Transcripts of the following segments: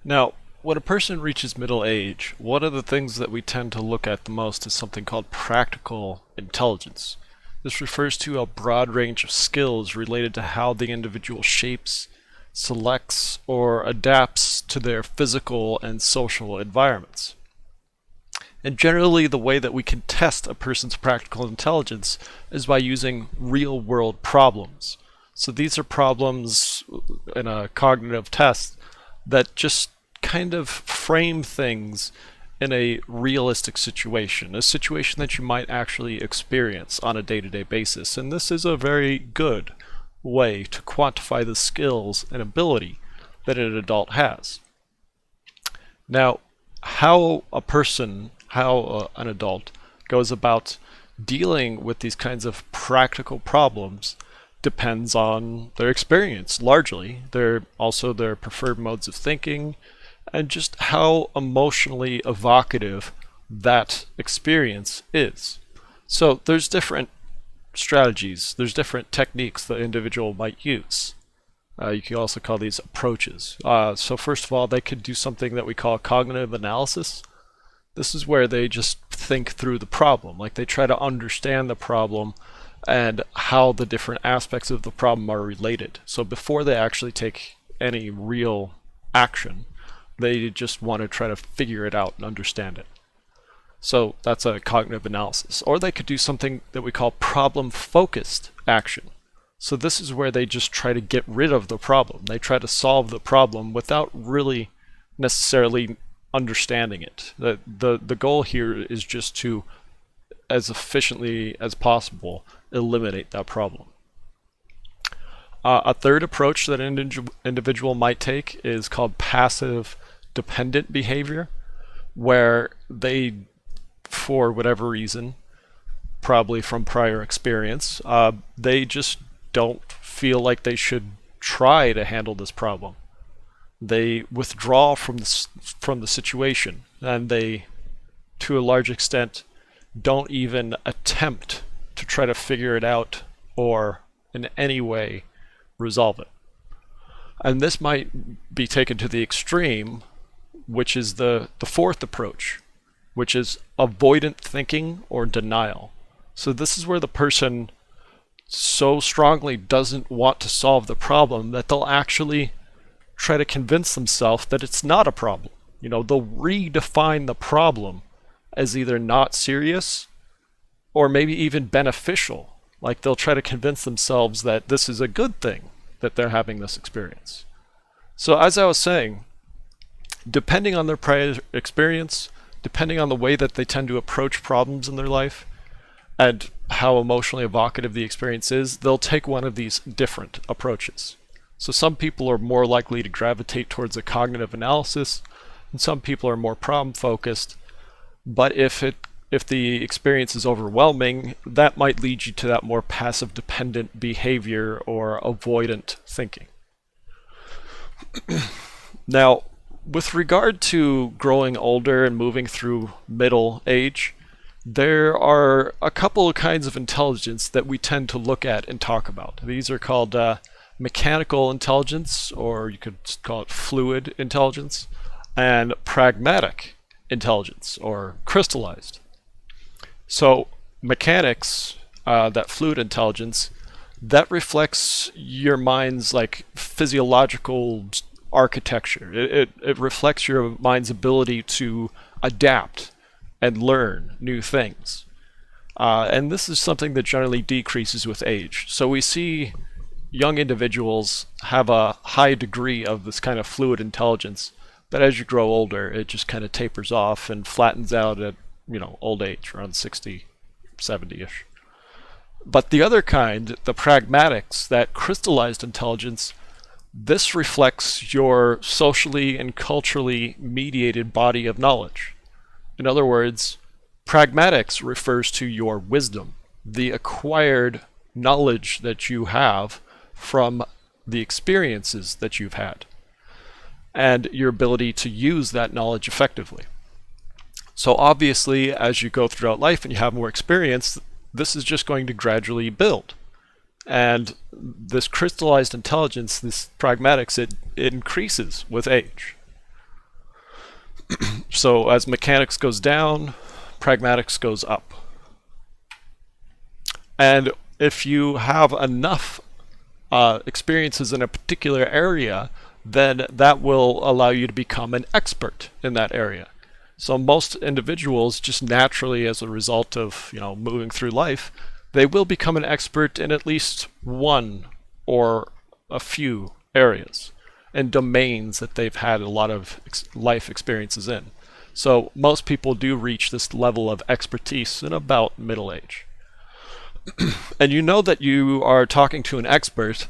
Now, when a person reaches middle age, one of the things that we tend to look at the most is something called practical intelligence. This refers to a broad range of skills related to how the individual shapes, selects, or adapts to their physical and social environments. And generally, the way that we can test a person's practical intelligence is by using real-world problems. So these are problems in a cognitive test that just kind of frame things in a realistic situation, a situation that you might actually experience on a day-to-day basis. And this is a very good way to quantify the skills and ability that an adult has. Now, how an adult goes about dealing with these kinds of practical problems depends on their experience, largely. They're also their preferred modes of thinking, and just how emotionally evocative that experience is. So there's different strategies, there's different techniques the individual might use. You can also call these approaches. So first of all, they could do something that we call cognitive analysis. This is where they just think through the problem, like they try to understand the problem and how the different aspects of the problem are related. So before they actually take any real action, they just want to try to figure it out and understand it. So that's a cognitive analysis. Or they could do something that we call problem-focused action. So this is where they just try to get rid of the problem. They try to solve the problem without really necessarily understanding it. The goal here is just to, as efficiently as possible, eliminate that problem. A third approach that an individual might take is called passive dependent behavior, where they, for whatever reason, probably from prior experience, they just don't feel like they should try to handle this problem. They withdraw from the situation, and they, to a large extent, don't even attempt to try to figure it out or in any way resolve it. And this might be taken to the extreme, which is the fourth approach, which is avoidant thinking or denial. So this is where the person so strongly doesn't want to solve the problem that they'll actually try to convince themselves that it's not a problem. You know, they'll redefine the problem as either not serious or maybe even beneficial. Like they'll try to convince themselves that this is a good thing that they're having this experience. So as I was saying, depending on their prior experience, depending on the way that they tend to approach problems in their life, and how emotionally evocative the experience is, they'll take one of these different approaches. So some people are more likely to gravitate towards a cognitive analysis, and some people are more problem-focused. But if the experience is overwhelming, that might lead you to that more passive-dependent behavior or avoidant thinking. Now, with regard to growing older and moving through middle age, there are a couple of kinds of intelligence that we tend to look at and talk about. These are called mechanical intelligence, or you could call it fluid intelligence, and pragmatic intelligence, or crystallized. So mechanics, that fluid intelligence, that reflects your mind's like physiological architecture. It reflects your mind's ability to adapt and learn new things. And this is something that generally decreases with age. So we see young individuals have a high degree of this kind of fluid intelligence, but as you grow older, it just kind of tapers off and flattens out at, old age, around 60, 70-ish. But the other kind, the pragmatics, that crystallized intelligence, this reflects your socially and culturally mediated body of knowledge. In other words, pragmatics refers to your wisdom, the acquired knowledge that you have from the experiences that you've had, and your ability to use that knowledge effectively. So obviously, as you go throughout life and you have more experience, this is just going to gradually build. And this crystallized intelligence, this pragmatics, it increases with age. So as mechanics goes down, pragmatics goes up. And if you have enough experiences in a particular area, then that will allow you to become an expert in that area. So most individuals, just naturally as a result of moving through life, they will become an expert in at least one or a few areas and domains that they've had a lot of life experiences in. So most people do reach this level of expertise in about middle age. And you know that you are talking to an expert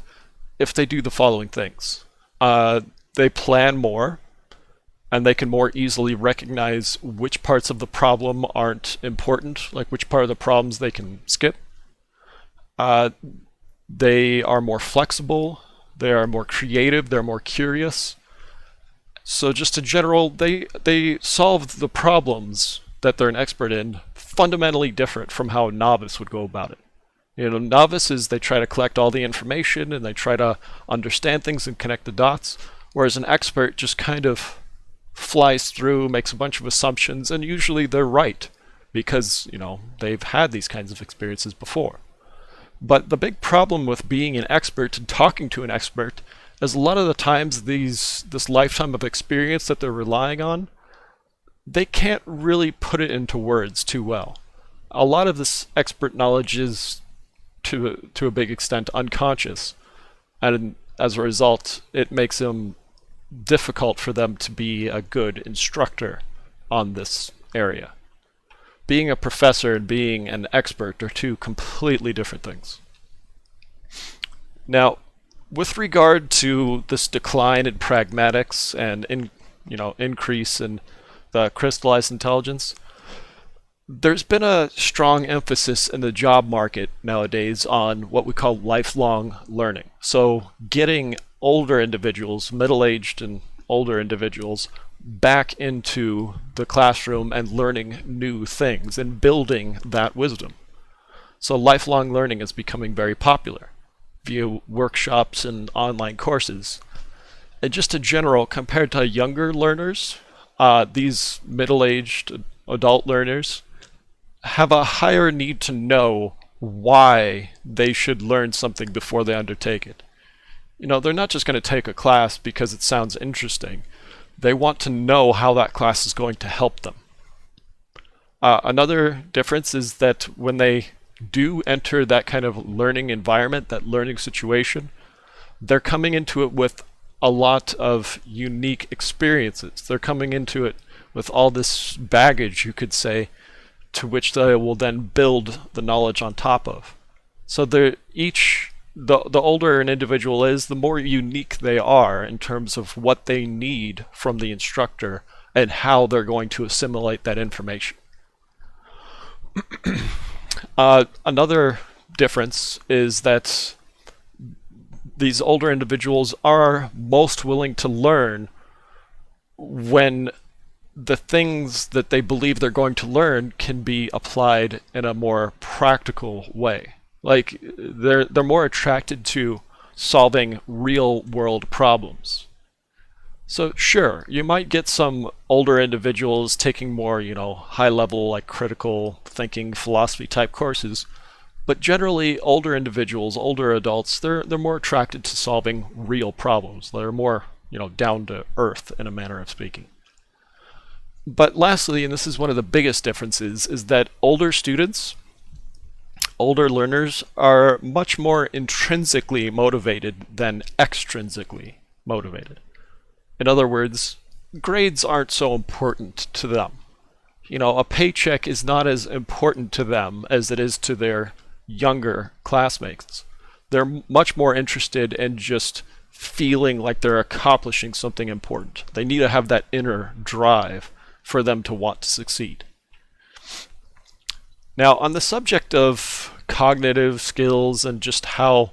if they do the following things. They plan more, and they can more easily recognize which parts of the problem aren't important, like which part of the problems they can skip. They are more flexible, they are more creative, they're more curious. So just in general, they solve the problems that they're an expert in fundamentally different from how a novice would go about it. Novices, they try to collect all the information and they try to understand things and connect the dots, whereas an expert just kind of flies through, makes a bunch of assumptions, and usually they're right because, they've had these kinds of experiences before. But the big problem with being an expert and talking to an expert is a lot of the times this lifetime of experience that they're relying on, they can't really put it into words too well. A lot of this expert knowledge is, to a big extent, unconscious, and as a result, it makes them difficult for them to be a good instructor on this area. Being a professor and being an expert are two completely different things. Now, with regard to this decline in pragmatics and increase in the crystallized intelligence, there's been a strong emphasis in the job market nowadays on what we call lifelong learning. So getting older individuals, middle-aged and older individuals, back into the classroom and learning new things and building that wisdom. So lifelong learning is becoming very popular via workshops and online courses. And just in general, compared to younger learners, these middle-aged adult learners have a higher need to know why they should learn something before they undertake it. They're not just going to take a class because it sounds interesting. They want to know how that class is going to help them. Another difference is that when they do enter that kind of learning environment, that learning situation, they're coming into it with a lot of unique experiences. They're coming into it with all this baggage, you could say, to which they will then build the knowledge on top of. So the older an individual is, the more unique they are in terms of what they need from the instructor and how they're going to assimilate that information. Another difference is that these older individuals are most willing to learn when the things that they believe they're going to learn can be applied in a more practical way. Like they're more attracted to solving real world problems. So sure, you might get some older individuals taking more, high level, like critical thinking, philosophy type courses, but generally older individuals, older adults, they're more attracted to solving real problems. They're more, down to earth in a manner of speaking. But lastly, and this is one of the biggest differences, is that older students, older learners are much more intrinsically motivated than extrinsically motivated. In other words, grades aren't so important to them. A paycheck is not as important to them as it is to their younger classmates. They're much more interested in just feeling like they're accomplishing something important. They need to have that inner drive for them to want to succeed. Now, on the subject of cognitive skills and just how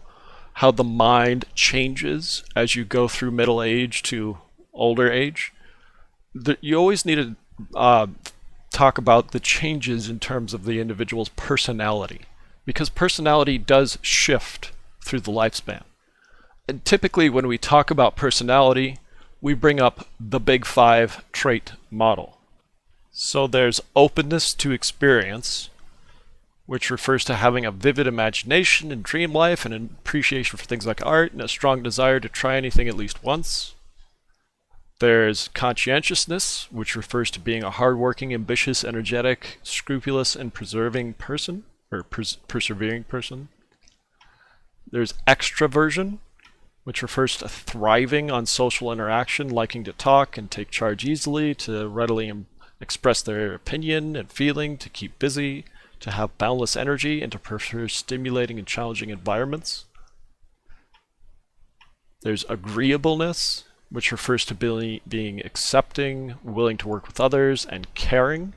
the mind changes as you go through middle age to older age, you always need to talk about the changes in terms of the individual's personality, because personality does shift through the lifespan. And typically when we talk about personality, we bring up the Big Five trait model. So there's openness to experience, which refers to having a vivid imagination and dream life and an appreciation for things like art and a strong desire to try anything at least once. There's conscientiousness, which refers to being a hardworking, ambitious, energetic, scrupulous, and persevering person. There's extraversion, which refers to thriving on social interaction, liking to talk and take charge easily, to readily express their opinion and feeling, to keep busy, to have boundless energy, and to prefer stimulating and challenging environments. There's agreeableness, which refers to being accepting, willing to work with others, and caring.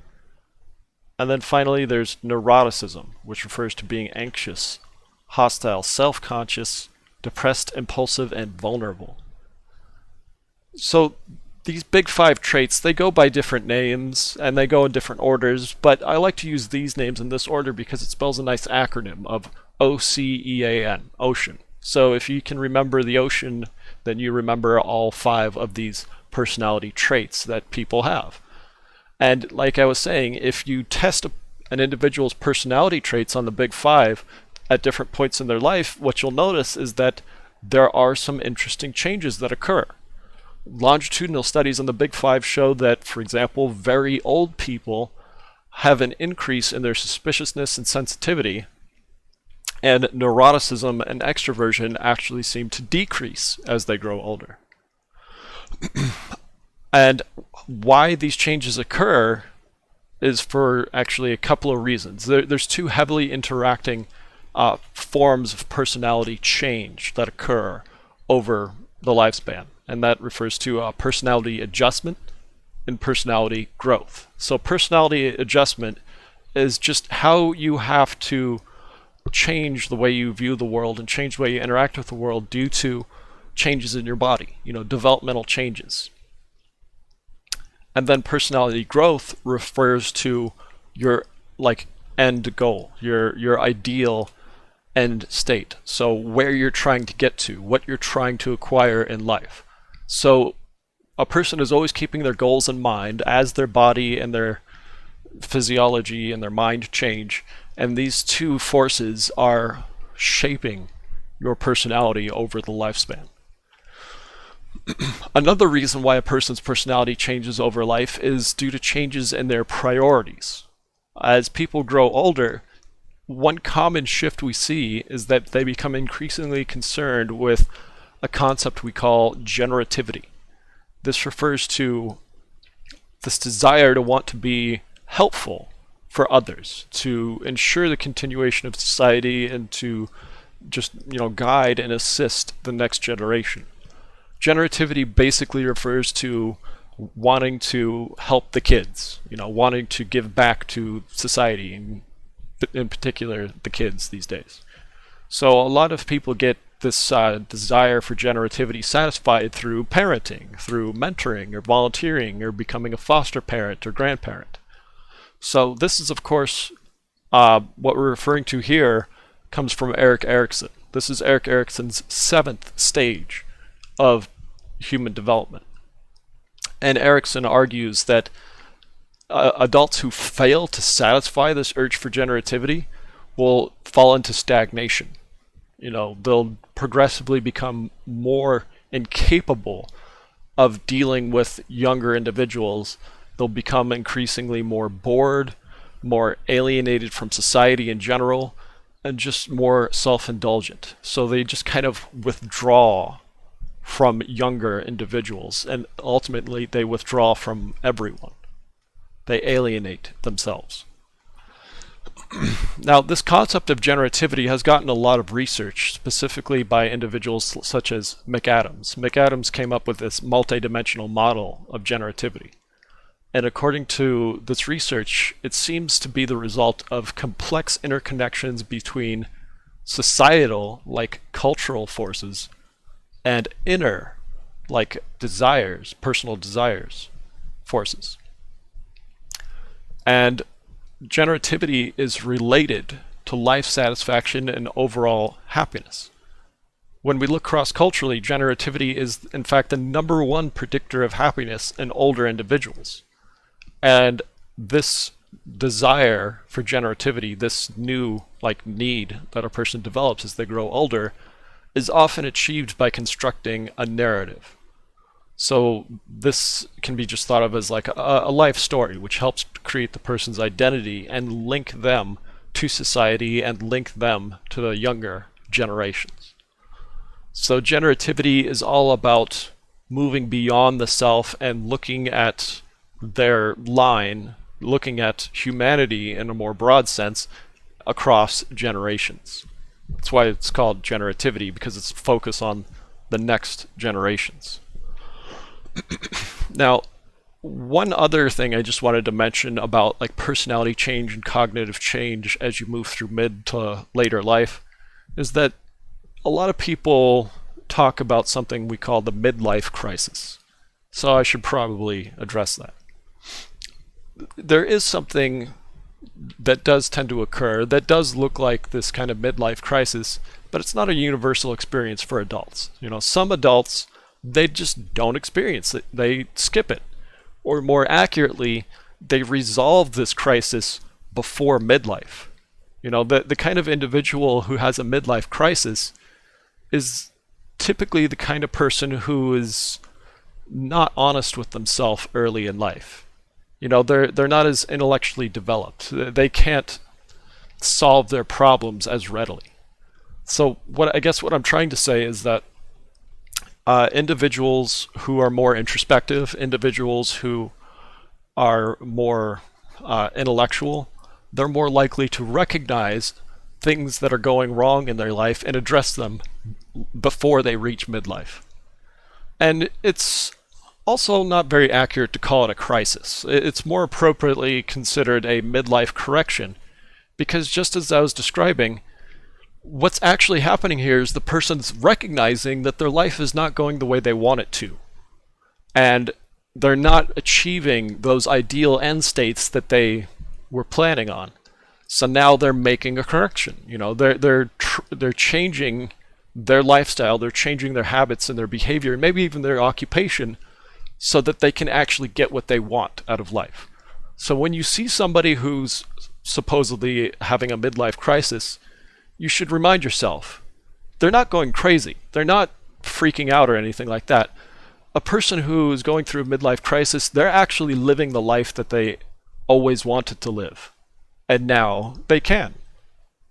And then finally, there's neuroticism, which refers to being anxious, hostile, self-conscious, depressed, impulsive, and vulnerable. So these Big Five traits, they go by different names, and they go in different orders, but I like to use these names in this order because it spells a nice acronym of OCEAN, ocean. So if you can remember the ocean, then you remember all five of these personality traits that people have. And like I was saying, if you test an individual's personality traits on the Big Five at different points in their life, what you'll notice is that there are some interesting changes that occur. Longitudinal studies on the Big Five show that, for example, very old people have an increase in their suspiciousness and sensitivity, and neuroticism and extroversion actually seem to decrease as they grow older. And why these changes occur is for actually a couple of reasons. There's two heavily interacting forms of personality change that occur over the lifespan, and that refers to personality adjustment and personality growth. So personality adjustment is just how you have to change the way you view the world and change the way you interact with the world due to changes in your body, developmental changes. And then personality growth refers to your end goal, your ideal end state. So where you're trying to get to, what you're trying to acquire in life. So a person is always keeping their goals in mind as their body and their physiology and their mind change, and these two forces are shaping your personality over the lifespan. Another reason why a person's personality changes over life is due to changes in their priorities. As people grow older, one common shift we see is that they become increasingly concerned with a concept we call generativity. This refers to this desire to want to be helpful for others, to ensure the continuation of society, and to just guide and assist the next generation. Generativity basically refers to wanting to help the kids, wanting to give back to society, and in particular the kids these days. So a lot of people get this desire for generativity satisfied through parenting, through mentoring or volunteering or becoming a foster parent or grandparent. So this is, of course, what we're referring to here comes from Erik Erikson. This is Erik Erikson's 7th stage of human development. And Erikson argues that adults who fail to satisfy this urge for generativity will fall into stagnation. They'll progressively become more incapable of dealing with younger individuals. They'll become increasingly more bored, more alienated from society in general, and just more self-indulgent. So they just kind of withdraw from younger individuals, and ultimately they withdraw from everyone. They alienate themselves. Now, this concept of generativity has gotten a lot of research, specifically by individuals such as McAdams. McAdams came up with this multidimensional model of generativity. And according to this research, it seems to be the result of complex interconnections between societal, like cultural forces, and inner, like desires, personal desires, forces. And generativity is related to life satisfaction and overall happiness. When we look cross-culturally, generativity is in fact the number one predictor of happiness in older individuals. And this desire for generativity, this new need that a person develops as they grow older, is often achieved by constructing a narrative. So this can be just thought of as like a life story, which helps create the person's identity and link them to society and link them to the younger generations. So generativity is all about moving beyond the self and looking at their line, looking at humanity in a more broad sense across generations. That's why it's called generativity, because it's focused on the next generations. Now, one other thing I just wanted to mention about personality change and cognitive change as you move through mid to later life is that a lot of people talk about something we call the midlife crisis. So I should probably address that. There is something that does tend to occur that does look like this kind of midlife crisis, but it's not a universal experience for adults. Some adults, they just don't experience it. They skip it. Or more accurately, they resolve this crisis before midlife. The kind of individual who has a midlife crisis is typically the kind of person who is not honest with themselves early in life. They're not as intellectually developed. They can't solve their problems as readily. So what I'm trying to say is that individuals who are more introspective, individuals who are more intellectual, they're more likely to recognize things that are going wrong in their life and address them before they reach midlife. And it's also not very accurate to call it a crisis. It's more appropriately considered a midlife correction, because just as I was describing, what's actually happening here is the person's recognizing that their life is not going the way they want it to. And they're not achieving those ideal end states that they were planning on. So now they're making a correction. They're changing their lifestyle, they're changing their habits and their behavior, and maybe even their occupation, so that they can actually get what they want out of life. So when you see somebody who's supposedly having a midlife crisis, you should remind yourself, they're not going crazy. They're not freaking out or anything like that. A person who is going through a midlife crisis, they're actually living the life that they always wanted to live. And now they can.